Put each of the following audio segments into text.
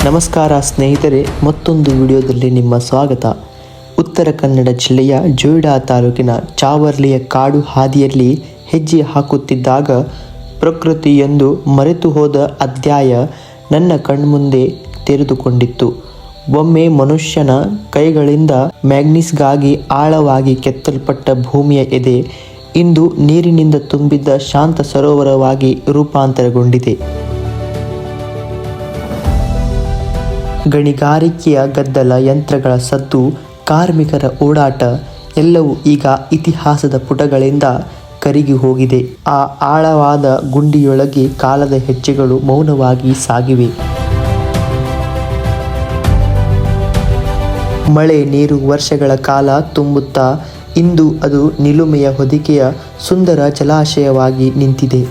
ನಮಸ್ಕಾರ ಸ್ನೇಹಿತರೆ, ಮತ್ತೊಂದು ವಿಡಿಯೋದಲ್ಲಿ ನಿಮ್ಮ ಸ್ವಾಗತ. ಉತ್ತರ ಕನ್ನಡ ಜಿಲ್ಲೆಯ ಜೊಯ್ಡಾ ತಾಲೂಕಿನ ಚಾವರ್ಲಿಯ ಕಾಡು ಹಾದಿಯಲ್ಲಿ ಹೆಜ್ಜೆ ಹಾಕುತ್ತಿದ್ದಾಗ ಪ್ರಕೃತಿಯೊಂದು ಮರೆತು ಹೋದ ಅಧ್ಯಾಯ ನನ್ನ ಕಣ್ಮುಂದೆ ತೆರೆದುಕೊಂಡಿತ್ತು. ಒಮ್ಮೆ ಮನುಷ್ಯನ ಕೈಗಳಿಂದ ಮ್ಯಾಗ್ನೀಸ್ಗಾಗಿ ಆಳವಾಗಿ ಕೆತ್ತಲ್ಪಟ್ಟ ಭೂಮಿಯ ಎದೆ ಇಂದು ನೀರಿನಿಂದ ತುಂಬಿದ್ದ ಶಾಂತ ಸರೋವರವಾಗಿ ರೂಪಾಂತರಗೊಂಡಿದೆ. ಗಣಿಗಾರಿಕೆಯ ಗದ್ದಲ, ಯಂತ್ರಗಳ ಸದ್ದು, ಕಾರ್ಮಿಕರ ಓಡಾಟ ಎಲ್ಲವೂ ಈಗ ಇತಿಹಾಸದ ಪುಟಗಳಿಂದ ಕರಗಿ ಹೋಗಿದೆ. ಆ ಆಳವಾದ ಗುಂಡಿಯೊಳಗೆ ಕಾಲದ ಹೆಜ್ಜೆಗಳು ಮೌನವಾಗಿ ಸಾಗಿವೆ. ಮಳೆ ನೀರು ವರ್ಷಗಳ ಕಾಲ ತುಂಬುತ್ತಾ ಇಂದು ಅದು ನಿಲುಮೆಯ ಹೊದಿಕೆಯ ಸುಂದರ ಜಲಾಶಯವಾಗಿ ನಿಂತಿದೆ.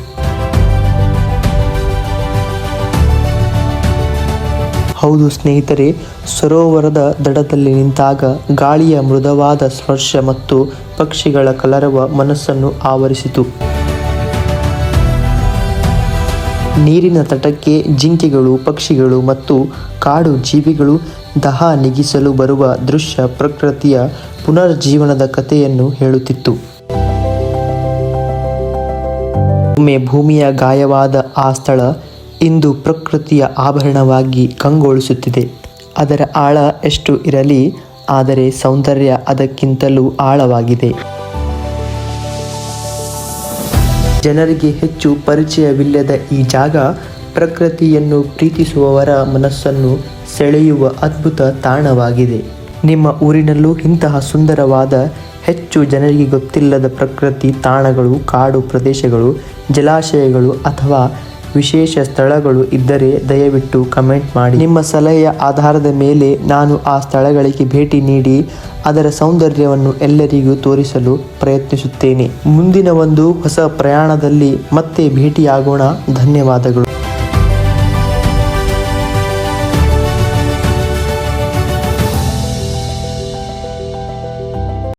ಹೌದು ಸ್ನೇಹಿತರೆ, ಸರೋವರದ ದಡದಲ್ಲಿ ನಿಂತಾಗ ಗಾಳಿಯ ಮೃದುವಾದ ಸ್ಪರ್ಶ ಮತ್ತು ಪಕ್ಷಿಗಳ ಕಲರವ ಮನಸ್ಸನ್ನು ಆವರಿಸಿತು. ನೀರಿನ ತಟಕ್ಕೆ ಜಿಂಕೆಗಳು, ಪಕ್ಷಿಗಳು ಮತ್ತು ಕಾಡು ಜೀವಿಗಳು ದಾಹ ನೀಗಿಸಲು ಬರುವ ದೃಶ್ಯ ಪ್ರಕೃತಿಯ ಪುನರ್ಜೀವನದ ಕಥೆಯನ್ನು ಹೇಳುತ್ತಿತ್ತು. ಒಮ್ಮೆ ಭೂಮಿಯ ಗಾಯವಾದ ಆ ಸ್ಥಳ ಇಂದು ಪ್ರಕೃತಿಯ ಆಭರಣವಾಗಿ ಕಂಗೊಳಿಸುತ್ತಿದೆ. ಅದರ ಆಳ ಎಷ್ಟು ಇರಲಿ, ಆದರೆ ಸೌಂದರ್ಯ ಅದಕ್ಕಿಂತಲೂ ಆಳವಾಗಿದೆ. ಜನರಿಗೆ ಹೆಚ್ಚು ಪರಿಚಯವಿಲ್ಲದ ಈ ಜಾಗ ಪ್ರಕೃತಿಯನ್ನು ಪ್ರೀತಿಸುವವರ ಮನಸ್ಸನ್ನು ಸೆಳೆಯುವ ಅದ್ಭುತ ತಾಣವಾಗಿದೆ. ನಿಮ್ಮ ಊರಿನಲ್ಲೂ ಇಂತಹ ಸುಂದರವಾದ, ಹೆಚ್ಚು ಜನರಿಗೆ ಗೊತ್ತಿಲ್ಲದ ಪ್ರಕೃತಿ ತಾಣಗಳು, ಕಾಡು ಪ್ರದೇಶಗಳು, ಜಲಾಶಯಗಳು ಅಥವಾ ವಿಶೇಷ ಸ್ಥಳಗಳು ಇದ್ದರೆ ದಯವಿಟ್ಟು ಕಮೆಂಟ್ ಮಾಡಿ. ನಿಮ್ಮ ಸಲಹೆಯ ಆಧಾರದ ಮೇಲೆ ನಾನು ಆ ಸ್ಥಳಗಳಿಗೆ ಭೇಟಿ ನೀಡಿ ಅದರ ಸೌಂದರ್ಯವನ್ನು ಎಲ್ಲರಿಗೂ ತೋರಿಸಲು ಪ್ರಯತ್ನಿಸುತ್ತೇನೆ. ಮುಂದಿನ ಒಂದು ಹೊಸ ಪ್ರಯಾಣದಲ್ಲಿ ಮತ್ತೆ ಭೇಟಿಯಾಗೋಣ. ಧನ್ಯವಾದಗಳು.